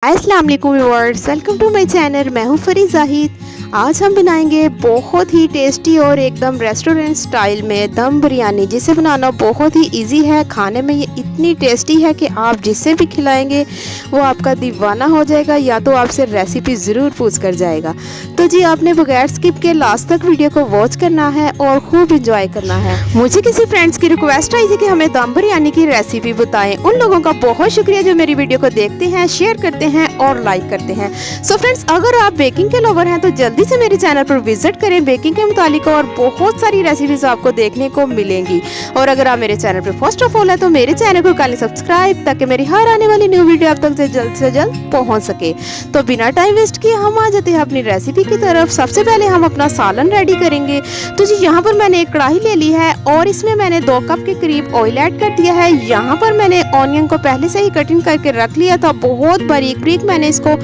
अस्सलाम वालेकुम viewers, welcome to my channel. मैं हूं फरी जाहिद। आज हम बनाएंगे बहुत ही टेस्टी और एकदम रेस्टोरेंट स्टाइल में दम बिरयानी, जिसे बनाना बहुत ही इजी है। खाने में ये इतनी टेस्टी है कि आप जिससे भी खिलाएंगे वो आपका दीवाना हो जाएगा, या तो आपसे रेसिपी ज़रूर पूछ कर जाएगा। तो जी, आपने बगैर स्किप के लास्ट तक वीडियो को वॉच करना है और खूब इंजॉय करना है। मुझे किसी फ्रेंड्स की रिक्वेस्ट आई थी कि हमें दम बिरयानी की रेसिपी बताएं। उन लोगों का बहुत शुक्रिया जो मेरी वीडियो को देखते हैं, शेयर करते हैं और लाइक करते हैं। सो फ्रेंड्स, अगर आप बेकिंग के लवर हैं तो जल्दी से मेरे चैनल पर विजिट करें। बेकिंग के मुतालिक और बहुत सारी रेसिपीज आपको देखने को मिलेंगी। और अगर आप मेरे चैनल पर फर्स्ट ऑफ ऑल है तो मेरे चैनल को कर लें सब्सक्राइब, ताकि मेरी हर आने वाली न्यू वीडियो आप तक से जल्द पहुंच सके। तो बिना टाइम वेस्ट किए हम आ जाते हैं अपनी रेसिपी की तरफ। सबसे पहले हम अपना सालन रेडी करेंगे। तो जी, यहाँ पर मैंने एक कढ़ाई ले ली है और इसमें मैंने 2 कप के करीब ऑयल ऐड कर दिया है। यहाँ पर मैंने ऑनियन को पहले से ही कटिंग करके रख लिया था, बहुत बारीक मैंने इसको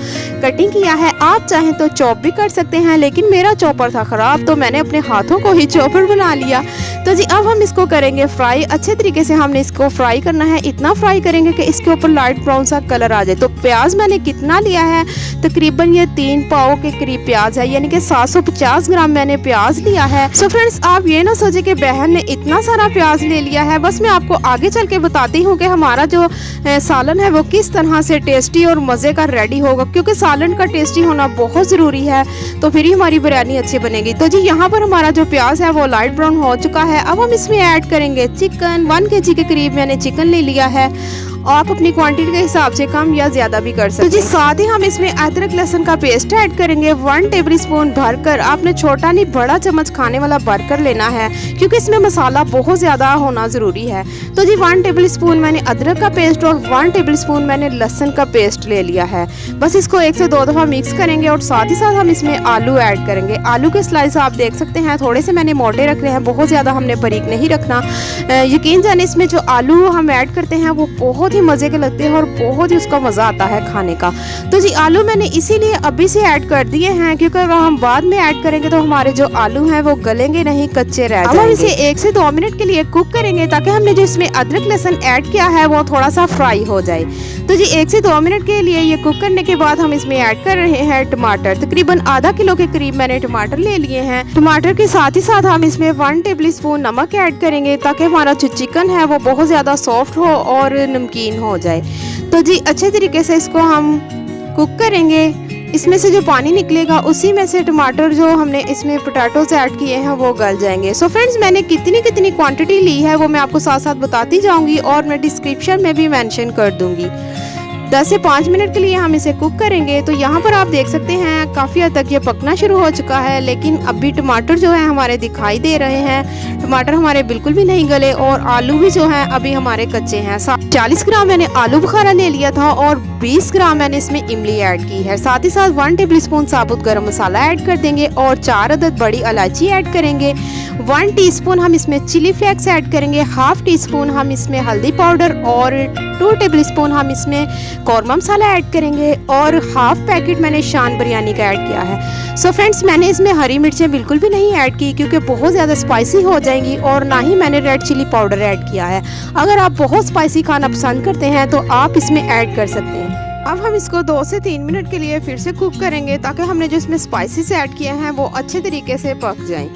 कटिंग किया है। आप चाहें तो चॉप भी कर सकते हैं, लेकिन मेरा चॉपर था खराब तो मैंने अपने हाथों को ही चॉपर बना लिया। तो जी, अब हम इसको करेंगे फ्राई। अच्छे तरीके से हमने इसको फ्राई करना है। इतना फ्राई करेंगे कि इसके ऊपर लाइट ब्राउन सा कलर आ जाए। तो प्याज मैंने कितना लिया है, तकरीबन ये 3 पाव के करीब प्याज है, यानी कि 750 ग्राम मैंने प्याज लिया है। सो फ्रेंड्स, आप ये ना सोचे कि बहन ने इतना सारा प्याज ले लिया है। बस मैं आपको आगे चल के बताती हूँ कि हमारा जो सालन है वो किस तरह से टेस्टी और मज़े का रेडी होगा, क्योंकि सालन का टेस्टी होना बहुत ज़रूरी है, तो फिर ही हमारी बिरयानी अच्छी बनेगी। तो जी, यहाँ पर हमारा जो प्याज है वो लाइट ब्राउन हो चुका है। अब हम इसमें ऐड करेंगे चिकन। 1 kg के करीब मैंने चिकन ले लिया है। आप अपनी क्वांटिटी के हिसाब से कम या ज़्यादा भी कर सकते हैं। तो जी, साथ ही हम इसमें अदरक लहसुन का पेस्ट ऐड करेंगे 1 टेबल स्पून भरकर। आपने छोटा नहीं बड़ा चम्मच खाने वाला भरकर लेना है, क्योंकि इसमें मसाला बहुत ज़्यादा होना ज़रूरी है। तो जी, 1 टेबल स्पून मैंने अदरक का पेस्ट और 1 टेबल स्पून मैंने लहसुन का पेस्ट ले लिया है। बस इसको 1 से 2 दफ़ा मिक्स करेंगे और साथ ही साथ हम इसमें आलू ऐड करेंगे। आलू के स्लाइस आप देख सकते हैं, थोड़े से मैंने मोटे रख रहे हैं, बहुत ज़्यादा हमने बारीक नहीं रखना। यकीन जाने, इसमें जो आलू हम ऐड करते हैं वो बहुत ही मज़े के लगते हैं और बहुत ही उसका मज़ा आता है खाने का। तो जी, आलू मैंने इसीलिए अभी से ऐड कर दिए हैं, क्योंकि अगर हम बाद में ऐड करेंगे तो हमारे जो आलू हैं वो गलेंगे नहीं, कच्चे रह जाएंगे। हम इसे 1 से 2 मिनट के लिए कुक करेंगे, ताकि हमने जो इसमें अदरक लहसुन ऐड किया है वो थोड़ा सा फ्राई हो जाए। तो जी, 1 से 2 मिनट के लिए ये कुक करने के बाद हम इसमें ऐड कर रहे हैं टमाटर। तकरीबन आधा किलो के करीब मैंने टमाटर ले लिए हैं। टमाटर के साथ ही साथ हम इसमें 1 टेबल स्पून नमक ऐड करेंगे, ताकि हमारा जो चिकन है वो बहुत ज़्यादा सॉफ्ट हो और नमकीन हो जाए। तो जी, अच्छे तरीके से इसको हम कुक करेंगे। इसमें से जो पानी निकलेगा उसी में से टमाटर जो हमने इसमें पोटैटोज ऐड किए हैं वो गल जाएंगे। सो फ्रेंड्स, मैंने कितनी क्वांटिटी ली है वो मैं आपको साथ साथ बताती जाऊंगी और मैं डिस्क्रिप्शन में भी मेंशन कर दूंगी। 10 से 5 मिनट के लिए हम इसे कुक करेंगे। तो यहाँ पर आप देख सकते हैं काफ़ी हद तक ये पकना शुरू हो चुका है, लेकिन अभी टमाटर जो है हमारे दिखाई दे रहे हैं। टमाटर हमारे बिल्कुल भी नहीं गले और आलू भी जो हैं अभी हमारे कच्चे हैं। 40 ग्राम मैंने आलू बुखारा ले लिया था और 20 ग्राम मैंने इसमें इमली ऐड की है। साथ ही साथ 1 टेबल स्पून साबुत गरम मसाला ऐड कर देंगे और 4 अदद बड़ी इलायची ऐड करेंगे। 1 टीस्पून हम इसमें चिली फ्लेक्स ऐड करेंगे। ½ टीस्पून हम इसमें हल्दी पाउडर और 2 टेबल स्पून हम इसमें कौरमा मसाला ऐड करेंगे और ½ पैकेट मैंने शान बिरयानी का ऐड किया है। सो फ्रेंड्स, मैंने इसमें हरी मिर्चें बिल्कुल भी नहीं ऐड की, क्योंकि बहुत ज़्यादा स्पाइसी हो जाएंगी, और ना ही मैंने रेड चिली पाउडर ऐड किया है। अगर आप बहुत स्पाइसी खाना पसंद करते हैं तो आप इसमें ऐड कर सकते हैं। अब हम इसको 2 से 3 मिनट के लिए फिर से कुक करेंगे, ताकि हमने जो इसमें स्पाइसेस ऐड किए हैं वो अच्छे तरीके से पक जाएं।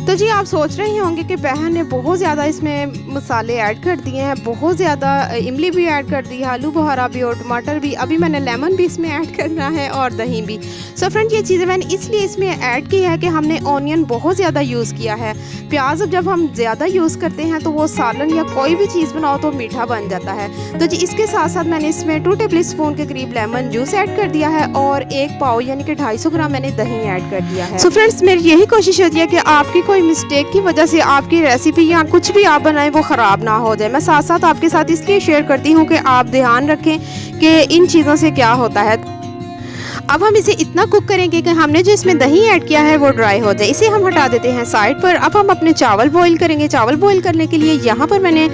तो जी, आप सोच रहे होंगे कि बहन ने बहुत ज़्यादा इसमें मसाले ऐड कर दिए हैं, बहुत ज़्यादा इमली भी ऐड कर दी है, आलू बुखारा भी और टमाटर भी, अभी मैंने लेमन भी इसमें ऐड करना है और दही भी। सो फ्रेंड, ये चीज़ें मैंने इसलिए इसमें ऐड की है कि हमने ऑनियन बहुत ज़्यादा यूज़ किया है। प्याज जब हम ज़्यादा यूज़ करते हैं तो वो सालन या कोई भी चीज़ बनाओ तो मीठा बन जाता है। तो जी, इसके साथ साथ मैंने इसमें 2 टेबल स्पून के करीब लेमन जूस ऐड कर दिया है और 1 पाव यानी कि 250 ग्राम मैंने दही ऐड कर दिया है। सो फ्रेंड्स, मेरी यही कोशिश होती है कि आपकी कोई मिस्टेक की वजह से आपकी रेसिपी या कुछ भी आप बनाएं वो ख़राब ना हो जाए। मैं साथ साथ आपके साथ इसलिए शेयर करती हूँ कि आप ध्यान रखें कि इन चीज़ों से क्या होता है। अब हम इसे इतना कुक करेंगे कि हमने जो इसमें दही ऐड किया है वो ड्राई हो जाए। इसे हम हटा देते हैं साइड पर। अब हम अपने चावल बॉईल करेंगे। चावल बॉईल करने के लिए यहाँ पर मैंने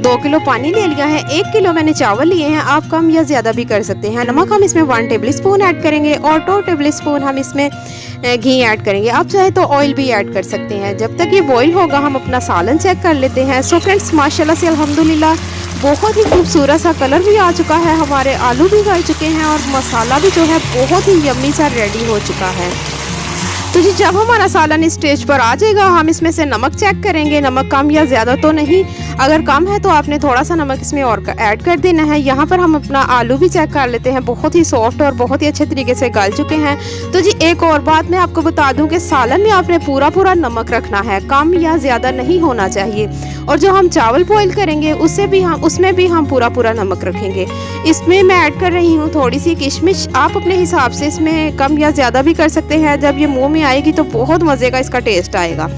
2 किलो पानी ले लिया है। 1 किलो मैंने चावल लिए हैं, आप कम या ज़्यादा भी कर सकते हैं। नमक हम इसमें 1 टेबल स्पून ऐड करेंगे और 2 टेबल स्पून हम इसमें घी ऐड करेंगे। आप चाहे तो ऑयल भी ऐड कर सकते हैं। जब तक ये बॉईल होगा हम अपना सालन चेक कर लेते हैं। सो फ्रेंड्स, माशाल्लाह से अल्हम्दुलिल्लाह बहुत ही खूबसूरत सा कलर भी आ चुका है, हमारे आलू भी गल चुके हैं और मसाला भी जो है बहुत ही यम्मी सा रेडी हो चुका है। तो जी जब हमारा सालन इस स्टेज पर आ जाएगा हम इसमें से नमक चेक करेंगे। नमक कम या ज़्यादा तो नहीं, अगर कम है तो आपने थोड़ा सा नमक इसमें और ऐड कर देना है। यहाँ पर हम अपना आलू भी चेक कर लेते हैं, बहुत ही सॉफ्ट और बहुत ही अच्छे तरीके से गल चुके हैं। तो जी एक और बात मैं आपको बता दूं कि सालन में आपने पूरा नमक रखना है, कम या ज़्यादा नहीं होना चाहिए। और जो हम चावल बॉईल करेंगे उसमें भी हम पूरा नमक रखेंगे। इसमें मैं ऐड कर रही हूँ थोड़ी सी किशमिश, आप अपने हिसाब से इसमें कम या ज़्यादा भी कर सकते हैं। जब ये मुँह में आएगी तो बहुत मज़े का इसका टेस्ट आएगा।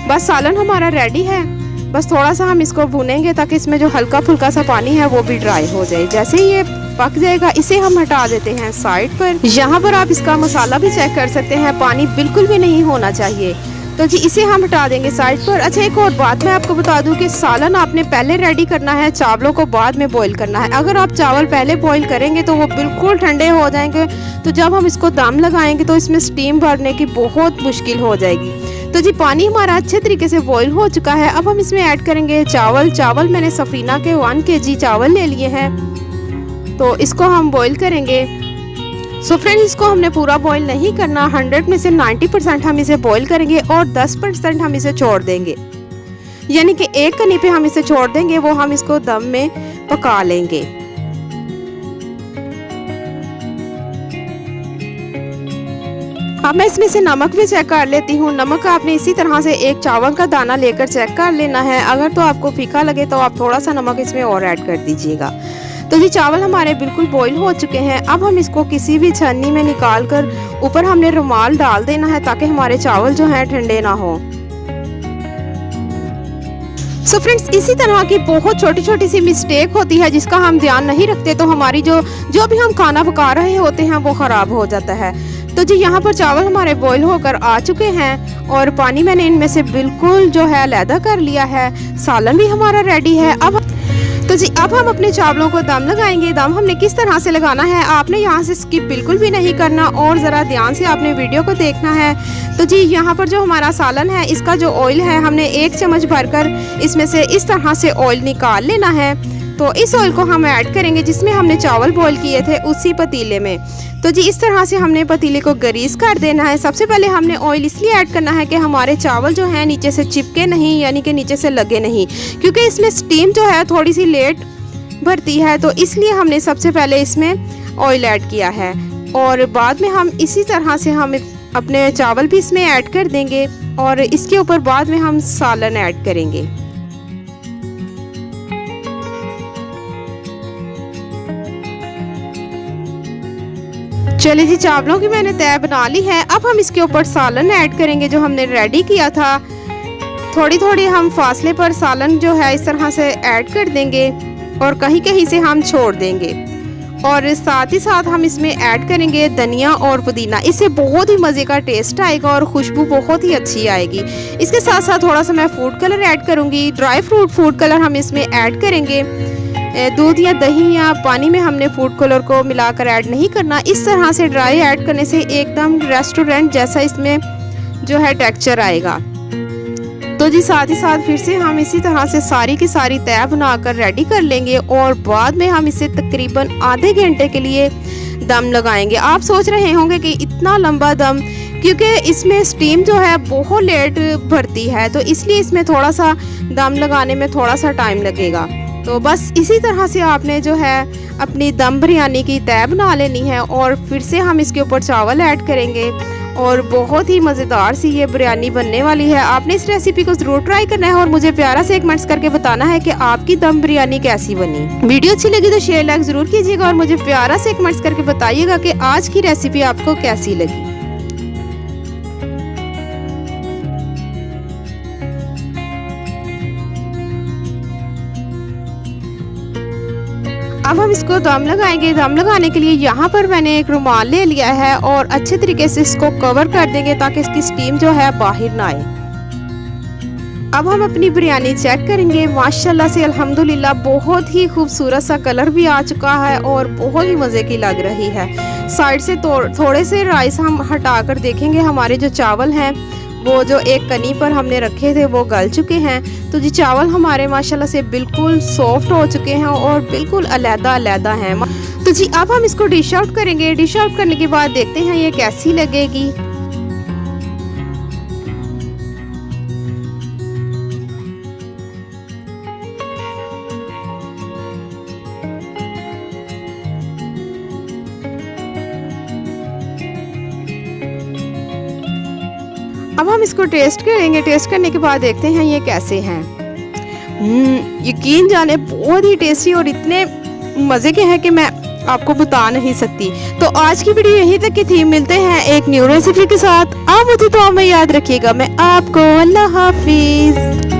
बस सालन हमारा रेडी है, बस थोड़ा सा हम इसको भूनेंगे ताकि इसमें जो हल्का फुल्का सा पानी है वो भी ड्राई हो जाए। जैसे ही ये पक जाएगा इसे हम हटा देते हैं साइड पर। यहाँ पर आप इसका मसाला भी चेक कर सकते हैं, पानी बिल्कुल भी नहीं होना चाहिए। तो जी इसे हम हटा देंगे साइड पर। अच्छा, एक और बात मैं आपको बता दूं कि सालन आपने पहले रेडी करना है, चावलों को बाद में बॉईल करना है। अगर आप चावल पहले बॉईल करेंगे तो वो बिल्कुल ठंडे हो जाएंगे, तो जब हम इसको दम लगाएंगे तो इसमें स्टीम भरने की बहुत मुश्किल हो जाएगी। तो जी पानी हमारा अच्छे तरीके से बॉईल हो चुका है। अब हम इसमें ऐड करेंगे चावल मैंने सफीना के 1 kg चावल ले लिए हैं, तो इसको हम बॉईल करेंगे। सो फ्रेंड्स, इसको हमने पूरा बॉईल नहीं करना, 100 में से 90% हम इसे बॉईल करेंगे और 10% हम इसे छोड़ देंगे, यानी कि एक कनी पे हम इसे छोड़ देंगे, वो हम इसको दम में पका लेंगे। अब मैं इसमें से नमक भी चेक कर लेती हूँ। नमक आपने इसी तरह से एक चावल का दाना लेकर चेक कर लेना है। अगर तो आपको फीका लगे तो आप थोड़ा सा नमक इसमें और ऐड कर दीजिएगा। तो ये चावल हमारे बिल्कुल बॉईल हो चुके हैं। अब हम इसको किसी भी छन्नी में निकाल कर ऊपर हमने रुमाल डाल देना है ताकि हमारे चावल जो हैं ठंडे ना हो। सो फ्रेंड्स, इसी तरह की बहुत छोटी सी मिस्टेक होती है जिसका हम ध्यान नहीं रखते, तो हमारी जो भी हम खाना पका रहे होते हैं वो ख़राब हो जाता है। तो जी यहाँ पर चावल हमारे बॉईल होकर आ चुके हैं और पानी मैंने इनमें से बिल्कुल जो है अलहदा कर लिया है। सालन भी हमारा रेडी है। अब हम अपने चावलों को दम लगाएंगे। दम हमने किस तरह से लगाना है, आपने यहाँ से स्किप बिल्कुल भी नहीं करना और ज़रा ध्यान से आपने वीडियो को देखना है। तो जी यहाँ पर जो हमारा सालन है, इसका जो ऑयल है हमने 1 चम्मच भरकर इसमें से इस तरह से ऑयल निकाल लेना है। तो इस ऑयल को हम ऐड करेंगे जिसमें हमने चावल बॉईल किए थे उसी पतीले में। तो जी इस तरह से हमने पतीले को ग्रीस कर देना है। सबसे पहले हमने ऑयल इसलिए ऐड करना है कि हमारे चावल जो हैं नीचे से चिपके नहीं, यानी कि नीचे से लगे नहीं, क्योंकि इसमें स्टीम जो है थोड़ी सी लेट भरती है, तो इसलिए हमने सबसे पहले इसमें ऑयल ऐड किया है और बाद में हम इसी तरह से हम अपने चावल भी इसमें ऐड कर देंगे और इसके ऊपर बाद में हम सालन ऐड करेंगे। चलिए जी, चावलों की मैंने तय बना ली है। अब हम इसके ऊपर सालन ऐड करेंगे जो हमने रेडी किया था। थोड़ी हम फासले पर सालन जो है इस तरह से ऐड कर देंगे और कहीं से हम छोड़ देंगे और साथ ही साथ हम इसमें ऐड करेंगे धनिया और पुदीना। इससे बहुत ही मज़े का टेस्ट आएगा और खुशबू बहुत ही अच्छी आएगी। इसके साथ साथ थोड़ा सा मैं फूड कलर ऐड करूँगी, ड्राई फ्रूट फूड कलर हम इसमें ऐड करेंगे। दूध या दही या पानी में हमने फूड कलर को मिलाकर ऐड नहीं करना। इस तरह से ड्राई ऐड करने से एकदम रेस्टोरेंट जैसा इसमें जो है टेक्सचर आएगा। तो जी साथ ही साथ फिर से हम इसी तरह से सारी की सारी तय बनाकर रेडी कर लेंगे और बाद में हम इसे तकरीबन आधे घंटे के लिए दम लगाएंगे। आप सोच रहे होंगे कि इतना लंबा दम, क्योंकि इसमें स्टीम जो है बहुत लेट भरती है, तो इसलिए इसमें थोड़ा सा दम लगाने में थोड़ा सा टाइम लगेगा। तो बस इसी तरह से आपने जो है अपनी दम बिरयानी की तय बना लेनी है और फिर से हम इसके ऊपर चावल ऐड करेंगे और बहुत ही मज़ेदार सी ये बिरयानी बनने वाली है। आपने इस रेसिपी को ज़रूर ट्राई करना है और मुझे प्यारा से कमेंट्स करके बताना है कि आपकी दम बिरयानी कैसी बनी। वीडियो अच्छी लगी तो शेयर लाइक ज़रूर कीजिएगा और मुझे प्यारा से कमेंट्स करके बताइएगा कि आज की रेसिपी आपको कैसी लगी। अब हम इसको दम लगाएंगे। दम लगाने के लिए यहाँ पर मैंने एक रुमाल ले लिया है और अच्छे तरीके से इसको कवर कर देंगे ताकि इसकी स्टीम जो है बाहर ना आए। अब हम अपनी बिरयानी चेक करेंगे। माशाल्लाह से अल्हम्दुलिल्लाह बहुत ही खूबसूरत सा कलर भी आ चुका है और बहुत ही मज़े की लग रही है। साइड से थोड़े से राइस हम हटा कर देखेंगे। हमारे जो चावल हैं वो जो एक कनी पर हमने रखे थे वो गल चुके हैं। तो जी चावल हमारे माशाल्लाह से बिल्कुल सॉफ्ट हो चुके हैं और बिल्कुल अलग-अलग हैं। तो जी अब हम इसको डिश आउट करेंगे। डिश आउट करने के बाद देखते हैं ये कैसी लगेगी। अब हम इसको टेस्ट करेंगे। टेस्ट करने के बाद देखते हैं ये कैसे हैं। यकीन जाने बहुत ही टेस्टी और इतने मज़े के हैं कि मैं आपको बता नहीं सकती। तो आज की वीडियो यहीं तक की थी। मिलते हैं एक न्यू रेसिपी के साथ। आप मुझे तो में याद रखिएगा। मैं आपको अल्लाह हाफिज़।